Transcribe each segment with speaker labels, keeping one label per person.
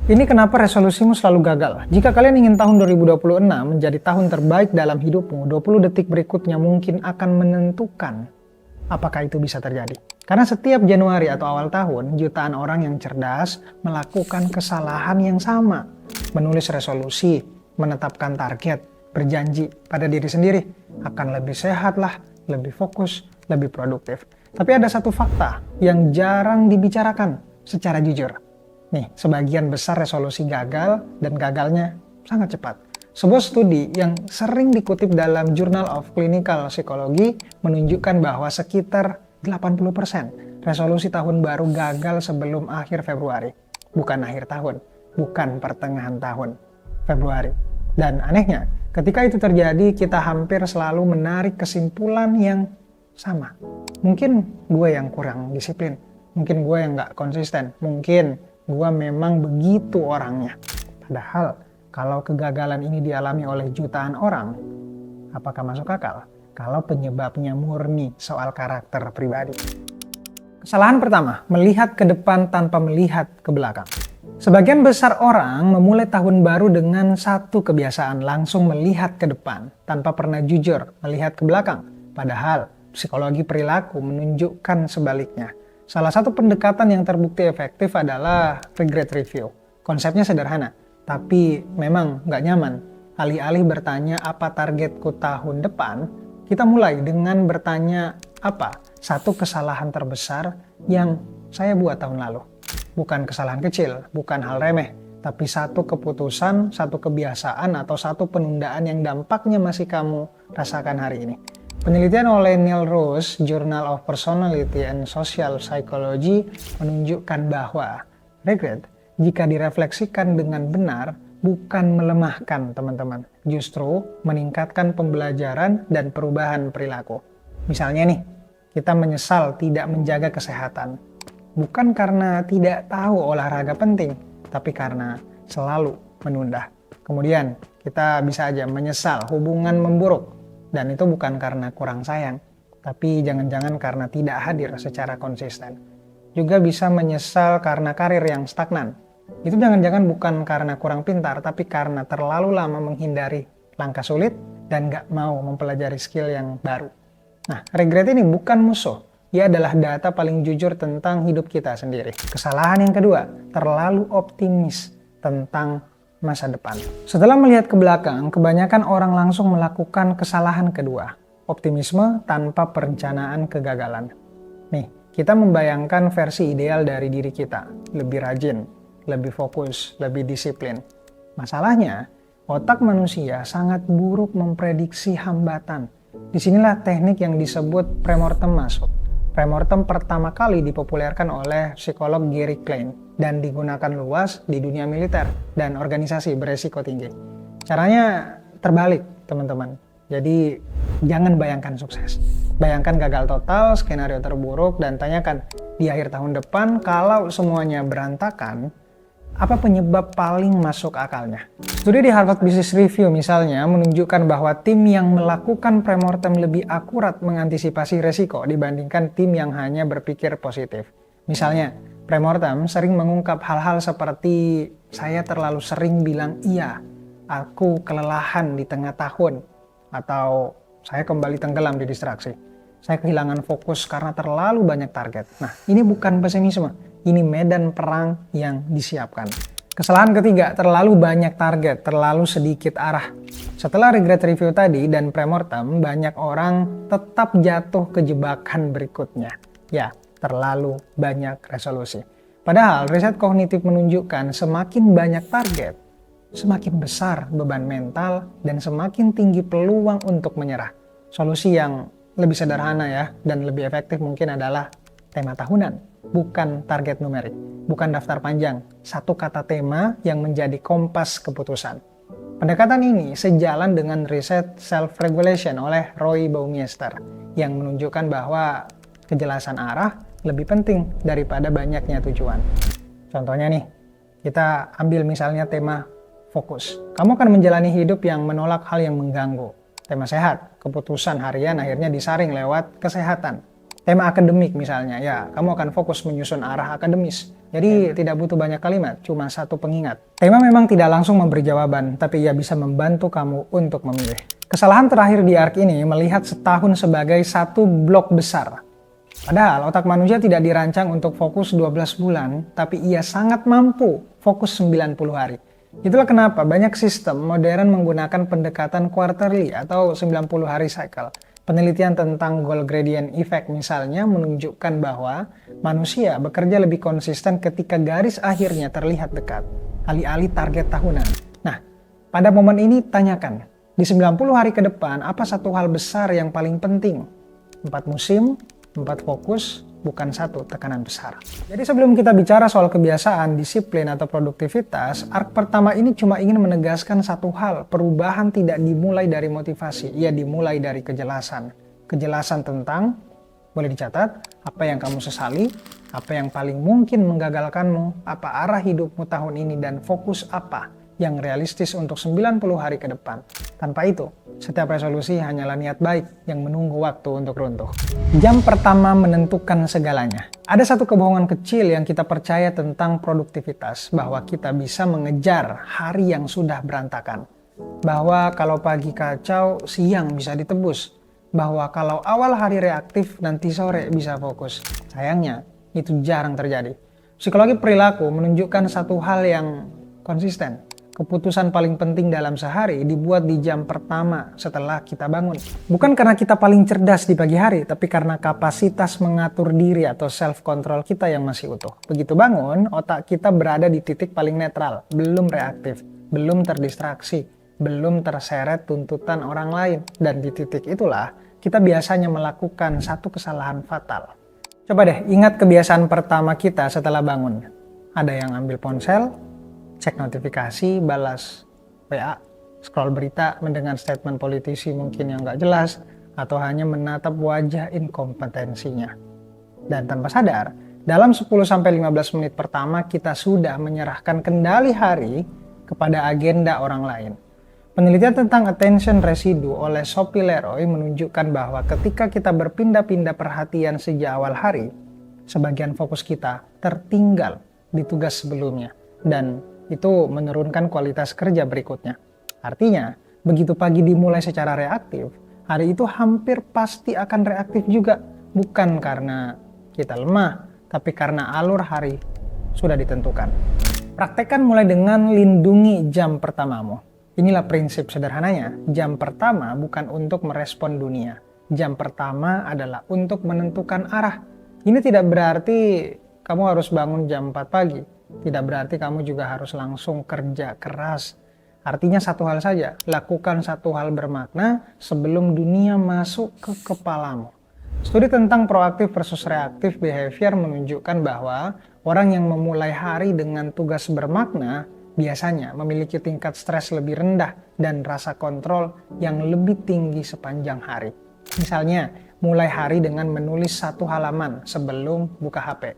Speaker 1: Ini kenapa resolusimu selalu gagal. Jika kalian ingin tahun 2026 menjadi tahun terbaik dalam hidupmu, 20 detik berikutnya mungkin akan menentukan apakah itu bisa terjadi. Karena setiap Januari atau awal tahun, jutaan orang yang cerdas melakukan kesalahan yang sama. Menulis resolusi, menetapkan target, berjanji pada diri sendiri akan lebih sehat lah, lebih fokus, lebih produktif. Tapi ada satu fakta yang jarang dibicarakan secara jujur. Nih, sebagian besar resolusi gagal dan gagalnya sangat cepat. Sebuah studi yang sering dikutip dalam Journal of Clinical Psychology menunjukkan bahwa sekitar 80% resolusi tahun baru gagal sebelum akhir Februari. Bukan akhir tahun, bukan pertengahan tahun, Februari. Dan anehnya, ketika itu terjadi, kita hampir selalu menarik kesimpulan yang sama. Mungkin gue yang kurang disiplin, mungkin gue yang nggak konsisten, mungkin gue memang begitu orangnya. Padahal kalau kegagalan ini dialami oleh jutaan orang, apakah masuk akal? Kalau penyebabnya murni soal karakter pribadi. Kesalahan pertama, melihat ke depan tanpa melihat ke belakang. Sebagian besar orang memulai tahun baru dengan satu kebiasaan, langsung melihat ke depan tanpa pernah jujur melihat ke belakang. Padahal psikologi perilaku menunjukkan sebaliknya. Salah satu pendekatan yang terbukti efektif adalah regret review. Konsepnya sederhana, tapi memang nggak nyaman. Alih-alih bertanya apa targetku tahun depan, kita mulai dengan bertanya apa satu kesalahan terbesar yang saya buat tahun lalu. Bukan kesalahan kecil, bukan hal remeh, tapi satu keputusan, satu kebiasaan, atau satu penundaan yang dampaknya masih kamu rasakan hari ini. Penelitian oleh Neil Rose, Journal of Personality and Social Psychology menunjukkan bahwa regret, jika direfleksikan dengan benar, bukan melemahkan teman-teman, justru meningkatkan pembelajaran dan perubahan perilaku. Misalnya nih, kita menyesal tidak menjaga kesehatan, bukan karena tidak tahu olahraga penting, tapi karena selalu menunda. Kemudian kita bisa aja menyesal hubungan memburuk, dan itu bukan karena kurang sayang, tapi jangan-jangan karena tidak hadir secara konsisten. Juga bisa menyesal karena karir yang stagnan. Itu jangan-jangan bukan karena kurang pintar, tapi karena terlalu lama menghindari langkah sulit dan gak mau mempelajari skill yang baru. Nah, regret ini bukan musuh. Ia adalah data paling jujur tentang hidup kita sendiri. Kesalahan yang kedua, terlalu optimis tentang masa depan. Setelah melihat ke belakang, kebanyakan orang langsung melakukan kesalahan kedua. Optimisme tanpa perencanaan kegagalan. Nih, kita membayangkan versi ideal dari diri kita. Lebih rajin, lebih fokus, lebih disiplin. Masalahnya, otak manusia sangat buruk memprediksi hambatan. Disinilah teknik yang disebut premortem masuk. Premortem pertama kali dipopulerkan oleh psikolog Gary Klein dan digunakan luas di dunia militer dan organisasi beresiko tinggi. Caranya terbalik, teman-teman. Jadi jangan bayangkan sukses. Bayangkan gagal total, skenario terburuk, dan tanyakan di akhir tahun depan kalau semuanya berantakan, apa penyebab paling masuk akalnya? Studi di Harvard Business Review misalnya menunjukkan bahwa tim yang melakukan premortem lebih akurat mengantisipasi resiko dibandingkan tim yang hanya berpikir positif. Misalnya, premortem sering mengungkap hal-hal seperti saya terlalu sering bilang iya, aku kelelahan di tengah tahun, atau saya kembali tenggelam di distraksi. Saya kehilangan fokus karena terlalu banyak target. Nah, ini bukan pesimisme. Ini medan perang yang disiapkan. Kesalahan ketiga, terlalu banyak target, terlalu sedikit arah. Setelah regret review tadi dan premortem, banyak orang tetap jatuh ke jebakan berikutnya. Ya, terlalu banyak resolusi. Padahal riset kognitif menunjukkan semakin banyak target, semakin besar beban mental dan semakin tinggi peluang untuk menyerah. Solusi yang lebih sederhana ya dan lebih efektif mungkin adalah tema tahunan. Bukan target numerik, bukan daftar panjang, satu kata tema yang menjadi kompas keputusan. Pendekatan ini sejalan dengan riset self-regulation oleh Roy Baumeister yang menunjukkan bahwa kejelasan arah lebih penting daripada banyaknya tujuan. Contohnya nih, kita ambil misalnya tema fokus. Kamu akan menjalani hidup yang menolak hal yang mengganggu. Tema sehat, keputusan harian akhirnya disaring lewat kesehatan. Tema akademik misalnya, ya kamu akan fokus menyusun arah akademis. Jadi tidak butuh banyak kalimat, cuma satu pengingat. Tema memang tidak langsung memberi jawaban, tapi ia bisa membantu kamu untuk memilih. Kesalahan terakhir di ARK ini melihat setahun sebagai satu blok besar. Padahal otak manusia tidak dirancang untuk fokus 12 bulan, tapi ia sangat mampu fokus 90 hari. Itulah kenapa banyak sistem modern menggunakan pendekatan quarterly atau 90 hari cycle. Penelitian tentang goal gradient effect misalnya menunjukkan bahwa manusia bekerja lebih konsisten ketika garis akhirnya terlihat dekat, alih-alih target tahunan. Nah, pada momen ini tanyakan, di 90 hari ke depan apa satu hal besar yang paling penting? 4 musim, 4 fokus, bukan satu tekanan besar. Jadi sebelum kita bicara soal kebiasaan, disiplin, atau produktivitas, ARK pertama ini cuma ingin menegaskan satu hal, perubahan tidak dimulai dari motivasi, ia dimulai dari kejelasan. Kejelasan tentang, boleh dicatat, apa yang kamu sesali, apa yang paling mungkin menggagalkanmu, apa arah hidupmu tahun ini, dan fokus apa yang realistis untuk 90 hari ke depan. Tanpa itu, setiap resolusi hanyalah niat baik yang menunggu waktu untuk runtuh. Jam pertama menentukan segalanya. Ada satu kebohongan kecil yang kita percaya tentang produktivitas, bahwa kita bisa mengejar hari yang sudah berantakan. Bahwa kalau pagi kacau, siang bisa ditebus. Bahwa kalau awal hari reaktif, nanti sore bisa fokus. Sayangnya, itu jarang terjadi. Psikologi perilaku menunjukkan satu hal yang konsisten. Keputusan paling penting dalam sehari dibuat di jam pertama setelah kita bangun. Bukan karena kita paling cerdas di pagi hari, tapi karena kapasitas mengatur diri atau self-control kita yang masih utuh. Begitu bangun, otak kita berada di titik paling netral, belum reaktif, belum terdistraksi, belum terseret tuntutan orang lain. Dan di titik itulah, kita biasanya melakukan satu kesalahan fatal. Coba deh, ingat kebiasaan pertama kita setelah bangun. Ada yang ambil ponsel, cek notifikasi, balas WA, scroll berita, mendengar statement politisi mungkin yang nggak jelas, atau hanya menatap wajah inkompetensinya. Dan tanpa sadar, dalam 10-15 menit pertama kita sudah menyerahkan kendali hari kepada agenda orang lain. Penelitian tentang attention residue oleh Sophie Leroy menunjukkan bahwa ketika kita berpindah-pindah perhatian sejak awal hari, sebagian fokus kita tertinggal di tugas sebelumnya. Dan itu menurunkan kualitas kerja berikutnya. Artinya, begitu pagi dimulai secara reaktif, hari itu hampir pasti akan reaktif juga. Bukan karena kita lemah, tapi karena alur hari sudah ditentukan. Praktekkan mulai dengan lindungi jam pertamamu. Inilah prinsip sederhananya, jam pertama bukan untuk merespon dunia. Jam pertama adalah untuk menentukan arah. Ini tidak berarti kamu harus bangun jam 4 pagi. Tidak berarti kamu juga harus langsung kerja keras. Artinya satu hal saja, lakukan satu hal bermakna sebelum dunia masuk ke kepalamu. Studi tentang proaktif versus reaktif behavior menunjukkan bahwa orang yang memulai hari dengan tugas bermakna biasanya memiliki tingkat stres lebih rendah dan rasa kontrol yang lebih tinggi sepanjang hari. Misalnya, mulai hari dengan menulis 1 halaman sebelum buka HP.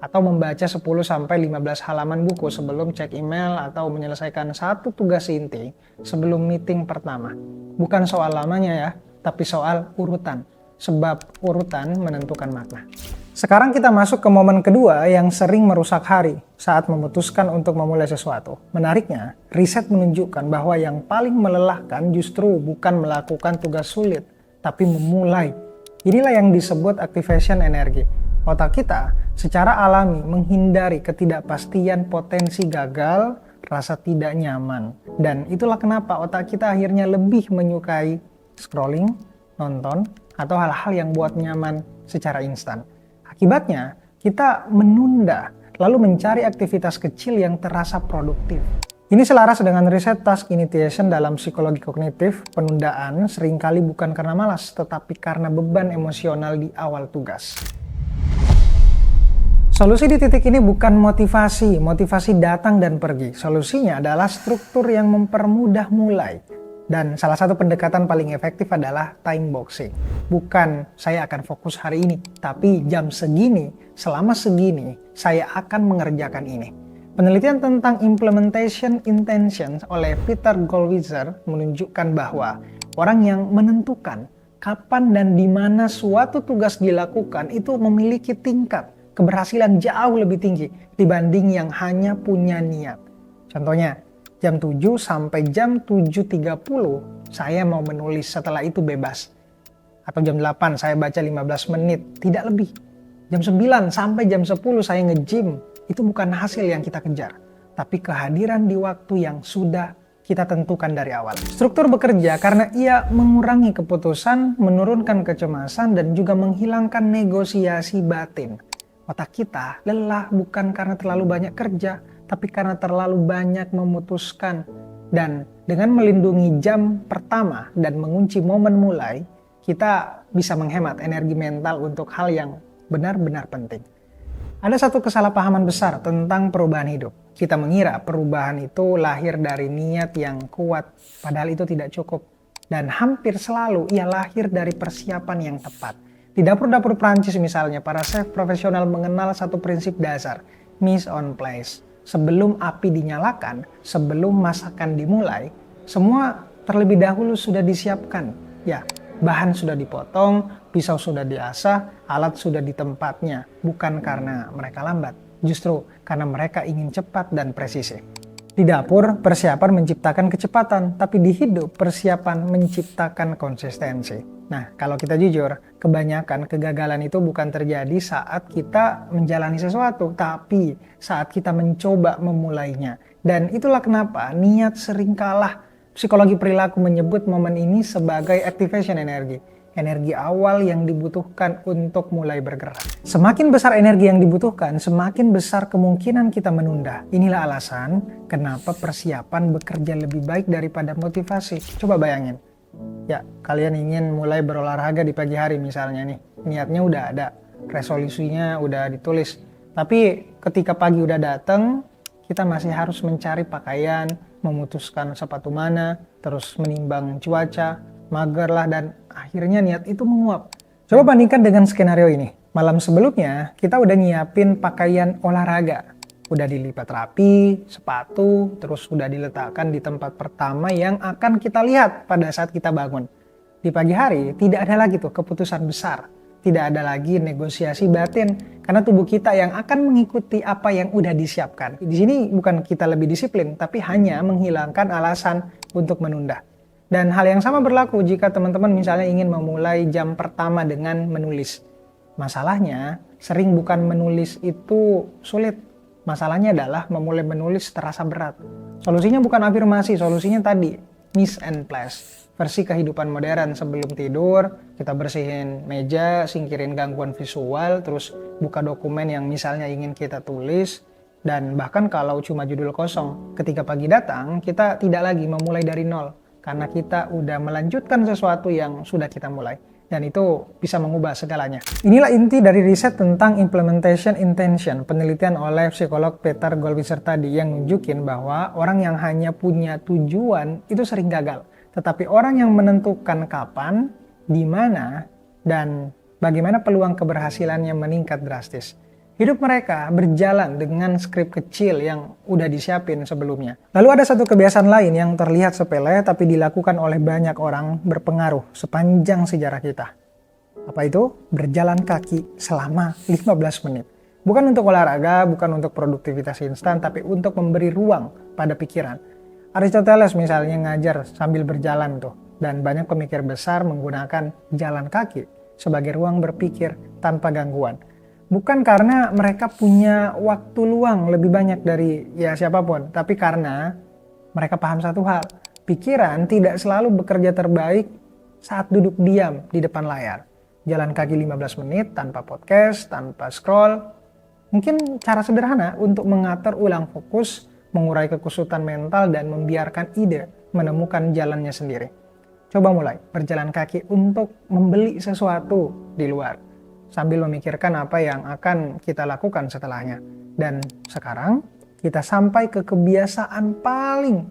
Speaker 1: Atau membaca 10-15 halaman buku sebelum cek email atau menyelesaikan satu tugas inti sebelum meeting pertama. Bukan soal lamanya ya, tapi soal urutan. Sebab urutan menentukan makna. Sekarang kita masuk ke momen kedua yang sering merusak hari saat memutuskan untuk memulai sesuatu. Menariknya, riset menunjukkan bahwa yang paling melelahkan justru bukan melakukan tugas sulit, tapi memulai. Inilah yang disebut activation energy. Otak kita secara alami menghindari ketidakpastian potensi gagal, rasa tidak nyaman. Dan itulah kenapa otak kita akhirnya lebih menyukai scrolling, nonton, atau hal-hal yang buat nyaman secara instan. Akibatnya, kita menunda, lalu mencari aktivitas kecil yang terasa produktif. Ini selaras dengan riset task initiation dalam psikologi kognitif. Penundaan seringkali bukan karena malas, tetapi karena beban emosional di awal tugas. Solusi di titik ini bukan motivasi datang dan pergi. Solusinya adalah struktur yang mempermudah mulai. Dan salah satu pendekatan paling efektif adalah time boxing. Bukan saya akan fokus hari ini, tapi jam segini, selama segini, saya akan mengerjakan ini. Penelitian tentang implementation intentions oleh Peter Goldwasser menunjukkan bahwa orang yang menentukan kapan dan di mana suatu tugas dilakukan itu memiliki tingkat keberhasilan jauh lebih tinggi dibanding yang hanya punya niat. Contohnya, jam 7 sampai jam 7.30 saya mau menulis, setelah itu bebas. Atau jam 8 saya baca 15 menit, tidak lebih. Jam 9 sampai jam 10 saya nge-gym, itu bukan hasil yang kita kejar, tapi kehadiran di waktu yang sudah kita tentukan dari awal. Struktur bekerja karena ia mengurangi keputusan, menurunkan kecemasan, dan juga menghilangkan negosiasi batin. Otak kita lelah bukan karena terlalu banyak kerja, tapi karena terlalu banyak memutuskan. Dan dengan melindungi jam pertama dan mengunci momen mulai, kita bisa menghemat energi mental untuk hal yang benar-benar penting. Ada satu kesalahpahaman besar tentang perubahan hidup. Kita mengira perubahan itu lahir dari niat yang kuat, padahal itu tidak cukup. Dan hampir selalu ia lahir dari persiapan yang tepat. Di dapur-dapur Prancis misalnya, para chef profesional mengenal satu prinsip dasar, mise en place. Sebelum api dinyalakan, sebelum masakan dimulai, semua terlebih dahulu sudah disiapkan. Ya, bahan sudah dipotong, pisau sudah diasah, alat sudah di tempatnya. Bukan karena mereka lambat, justru karena mereka ingin cepat dan presisi. Di dapur, persiapan menciptakan kecepatan, tapi di hidup, persiapan menciptakan konsistensi. Nah, kalau kita jujur, kebanyakan kegagalan itu bukan terjadi saat kita menjalani sesuatu, tapi saat kita mencoba memulainya. Dan itulah kenapa niat sering kalah. Psikologi perilaku menyebut momen ini sebagai activation energy. Energi awal yang dibutuhkan untuk mulai bergerak. Semakin besar energi yang dibutuhkan, semakin besar kemungkinan kita menunda. Inilah alasan kenapa persiapan bekerja lebih baik daripada motivasi. Coba bayangin. Ya, kalian ingin mulai berolahraga di pagi hari misalnya nih. Niatnya udah ada, resolusinya udah ditulis. Tapi ketika pagi udah datang, kita masih harus mencari pakaian, memutuskan sepatu mana, terus menimbang cuaca, mager lah, dan akhirnya niat itu menguap. Coba bandingkan dengan skenario ini. Malam sebelumnya, kita udah nyiapin pakaian olahraga. Udah dilipat rapi, sepatu, terus udah diletakkan di tempat pertama yang akan kita lihat pada saat kita bangun. Di pagi hari, tidak ada lagi tuh keputusan besar. Tidak ada lagi negosiasi batin, karena tubuh kita yang akan mengikuti apa yang udah disiapkan. Di sini bukan kita lebih disiplin, tapi hanya menghilangkan alasan untuk menunda. Dan hal yang sama berlaku jika teman-teman misalnya ingin memulai jam pertama dengan menulis. Masalahnya, sering bukan menulis itu sulit. Masalahnya adalah memulai menulis terasa berat. Solusinya bukan afirmasi, solusinya tadi, mise en place. Versi kehidupan modern sebelum tidur, kita bersihin meja, singkirin gangguan visual, terus buka dokumen yang misalnya ingin kita tulis, dan bahkan kalau cuma judul kosong, ketika pagi datang, kita tidak lagi memulai dari nol, karena kita udah melanjutkan sesuatu yang sudah kita mulai. Dan itu bisa mengubah segalanya. Inilah inti dari riset tentang implementation intention, penelitian oleh psikolog Peter Goldwasser tadi, yang nunjukin bahwa orang yang hanya punya tujuan itu sering gagal. Tetapi orang yang menentukan kapan, di mana, dan bagaimana peluang keberhasilannya meningkat drastis. Hidup mereka berjalan dengan skrip kecil yang udah disiapin sebelumnya. Lalu ada satu kebiasaan lain yang terlihat sepele tapi dilakukan oleh banyak orang berpengaruh sepanjang sejarah kita. Apa itu? Berjalan kaki selama 15 menit. Bukan untuk olahraga, bukan untuk produktivitas instan, tapi untuk memberi ruang pada pikiran. Aristoteles misalnya ngajar sambil berjalan tuh. Dan banyak pemikir besar menggunakan jalan kaki sebagai ruang berpikir tanpa gangguan. Bukan karena mereka punya waktu luang lebih banyak dari siapapun, tapi karena mereka paham satu hal, pikiran tidak selalu bekerja terbaik saat duduk diam di depan layar. Jalan kaki 15 menit tanpa podcast, tanpa scroll, mungkin cara sederhana untuk mengatur ulang fokus, mengurai kekusutan mental, dan membiarkan ide menemukan jalannya sendiri. Coba mulai berjalan kaki untuk membeli sesuatu di luar, sambil memikirkan apa yang akan kita lakukan setelahnya. Dan sekarang kita sampai ke kebiasaan paling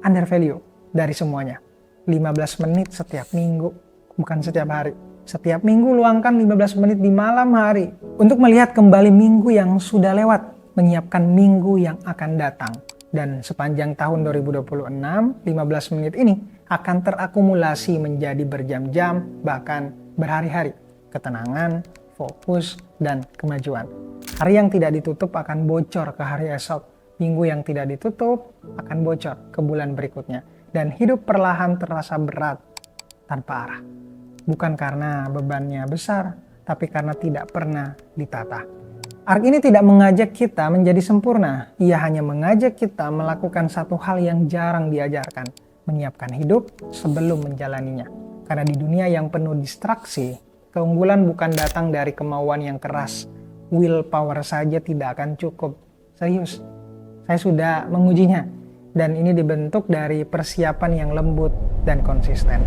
Speaker 1: under value dari semuanya. 15 menit setiap minggu, bukan setiap hari. Setiap minggu luangkan 15 menit di malam hari untuk melihat kembali minggu yang sudah lewat, menyiapkan minggu yang akan datang. Dan sepanjang tahun 2026, 15 menit ini akan terakumulasi menjadi berjam-jam, bahkan berhari-hari. Ketenangan, fokus, dan kemajuan. Hari yang tidak ditutup akan bocor ke hari esok. Minggu yang tidak ditutup akan bocor ke bulan berikutnya. Dan hidup perlahan terasa berat tanpa arah. Bukan karena bebannya besar, tapi karena tidak pernah ditata. Ark ini tidak mengajak kita menjadi sempurna. Ia hanya mengajak kita melakukan satu hal yang jarang diajarkan. Menyiapkan hidup sebelum menjalaninya. Karena di dunia yang penuh distraksi, keunggulan bukan datang dari kemauan yang keras. Willpower saja tidak akan cukup. Serius, saya sudah mengujinya. Dan ini dibentuk dari persiapan yang lembut dan konsisten.